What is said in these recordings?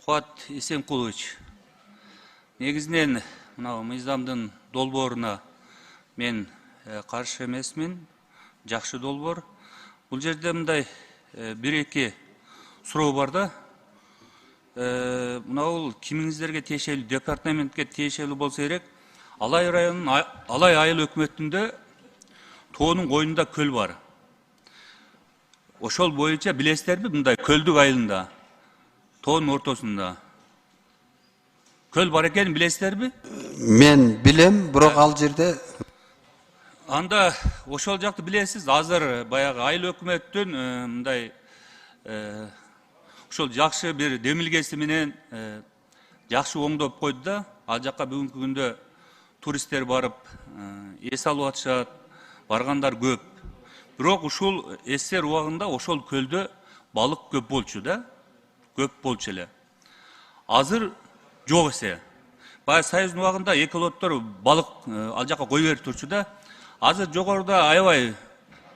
Fuat Esenqулович, негізінен мынау мыйзамдын долборуна мен каршы эмесмин. Жакшы долбор. Бул жерде мындай бир-эки суроо бар да. Мынау кимиңиздерге тиешелүү, департаментке тиешелүү болсо керек. Алай районунун Алай айыл өкмөтүндө тоонун коюнунда көл бар. Ошол боюнча билесиздерби, мындай көлдүк айылында, тоонун ортосунда көл бар экенин билесиздерби? Мен билем, бирок ал жерде Анда ошол жакты билесиз, азыр баягы айыл өкмөттүн мындай ошол жакшы бир демилгеси менен жакшы оңдоп койду да. Ал жакка бүгүнкү күндө туристтер барып эс алып атышат, баргандар көп. Бирок ушул СССР убагында ошол көлдө балык көп болчу да, көп болчу эле. Азыр жок эсе. Баягы Союздун убагында экологдор балык ал жакка кой берип турчу да. Азыр жогоруда аябай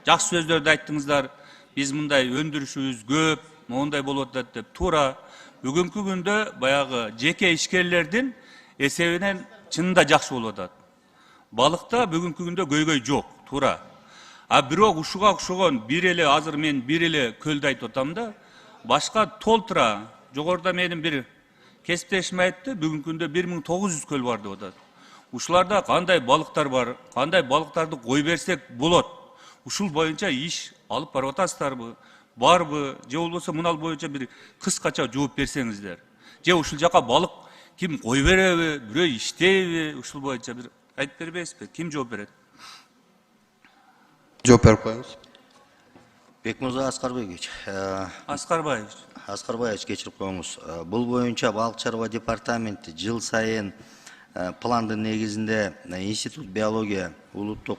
жакшы сөздөрдү айттыңыздар. Биз мындай өндүрүшүбүз көп, мондай болуп атат деп. Туура. Бүгүнкү күндө баягы жеке ишкерлердин эсебинен чынында жакшы болуп атат. Балыкта бүгүнкү күндө көйгөй жок, туура. А бирок ушуга окшогон бир эле азыр мен бир эле көлдү айтып атам да. Башка толтура жогоруда менин бир кесиптешим айтты, бүгүнкү күндө 1900 көл бар деп атат. Ушуларда кандай балыктар бар, кандай балыктарды кой берсек болот. Ушул боюнча иш алып барып атасыздарбы, барбы, же болбосо мунал боюнча бир кыскача жооп берсеңиздер. Же ушул жака балык ким кой береби, бирөө иштейби, ушул боюнча бир айтып бербейсизби? Ким жооп берет? жооп берип коюңуз. Бекмырза Аскарбекович. Аскарбаевич кечирип коюңуз. Бул боюнча балык чарба департаменти жыл сайын пландын негизинде Институт биология улуттук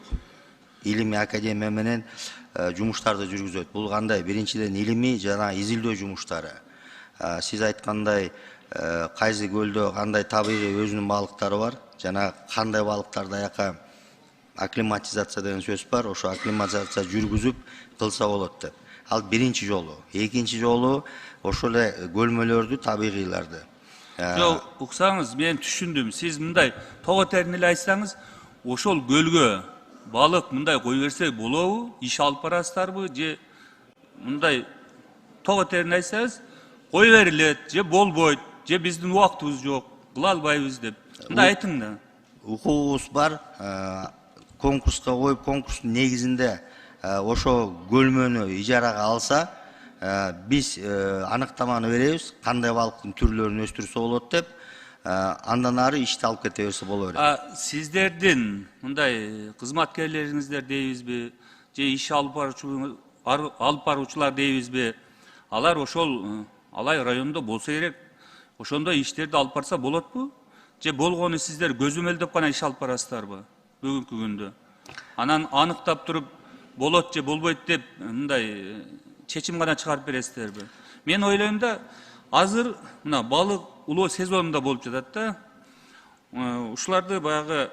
илимий академия менен жумуштарды жүргүзөт. Бул кандай? Биринчиден илимий жана изилдөө жумуштары. Сиз айткандай кайсы көлдө кандай табигый өзүнүн балыктары бар, жана кандай балыктарды аяка акклиматизация деген сөз бар. Ошо акклиматизация жүргүзүп кылса болот деп. Ал биринчи жолу. Экинчи жолу ошол эле көлмөлөрдү, табигыйларды. Жок, уксаңыз, мен түшүндүм. Сиз мындай того терин эле айтсаңыз, ошол көлгө балык мындай кой берсе болобу? Иш алып барасыздарбы? Же мындай того терин айтсаңыз, кой берилет, же болбойт, же биздин убактыбыз жок, кыла албайбыз деп. Мындай айтың да. Укугубуз бар, конкурска коюп, конкурстун негизинде ошо көлмөнү ижарага алса, биз аныктаманы беребиз, кандай балыктын түрлөрүн өстүрсө болот деп, андан ары ишти алып кете берсе боло берет. Сиздердин мындай кызматкерлериңиздер дейбизби, же иш алып баруучулар дейбизби, алар ошол Алай районунда болсо керек, ошондой иштерди алып барса болотпу? Же болгону сиздер көзөмөлдөп гана иш алып барасыздарбы бүгүнкү күндө? Анан аныктап туруп болот же болбойт деп мындай чечим гана чыгарып бересиздерби? Мен ойлойм да, азыр мына балык улоо сезонунда болуп жатат да. Ушуларды баягы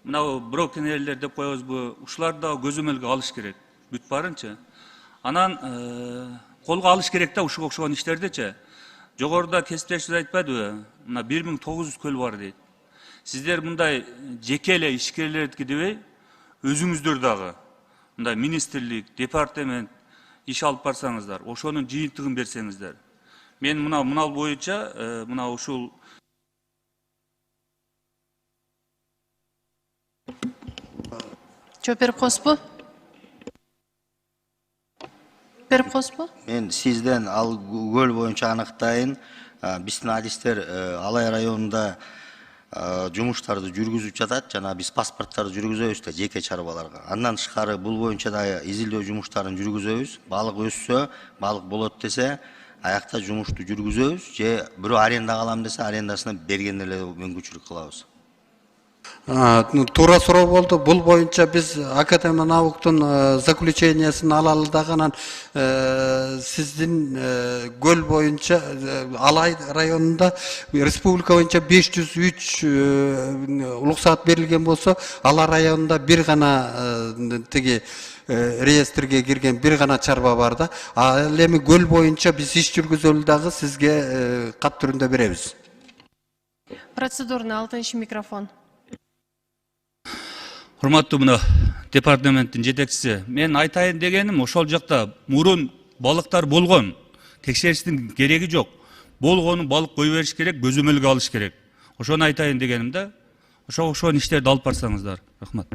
мына брокенерлер деп коебузбу, ушуларды да көзөмөлгө алыш керек. Бүт барынча. Анан колго алыш керек да ушуга окшогон иштердичи. Жогоруда кесиптешиңиз айтпадыбы? Мына 1900 көл бар дейт. Сиздер мындай жеке эле ишкерлердики дебей, өзүңүздөр дагы мындай министрлик, департамент иш алып барсаңыздар, ошонун жыйынтыгын берсеңиздер. Мен мынал боюнча мына ушул жооп берип коесузбу? Берип коесузбу? Мен сизден ал көл боюнча аныктайын. Биздин адистер Алай районунда жумуштарды жүргүзүп жатат, жана биз паспорттарды жүргүзөбүз да жеке чарбаларга. Андан тышкары бул боюнча да изилдөө жумуштарын жүргүзөбүз. Балык өссө, балык болот десе, аякта жумушту жүргүзөбүз, же бирөө арендага алам десе, арендасына бергенде эле мүмкүнчүлүк кылабыз. Туура суроо болду. Бул боюнча биз Академия науктун заключениясын алалы дагы, анан сиздин көл боюнча Алай районунда республика боюнча 503 уруксаат берилген болсо, Алай районунда бир гана тиги реестрге кирген бир гана чарба бар да. Ал эми көл боюнча биз иш жүргүзөлү дагы сизге кат түрүндө беребиз. Процедурный 6-й микрофон. Урматтуу мына департаменттин жетекчиси, мен айтайын дегеним ошол жакта мурун балыктар болгон. Текшерistин кереги жок. Болгону балык кой бериш керек, көзөмөлгө алыш керек. Ошону айтайын дегеним да. Ошон иштерди алып барсаңыздар. Рахмат.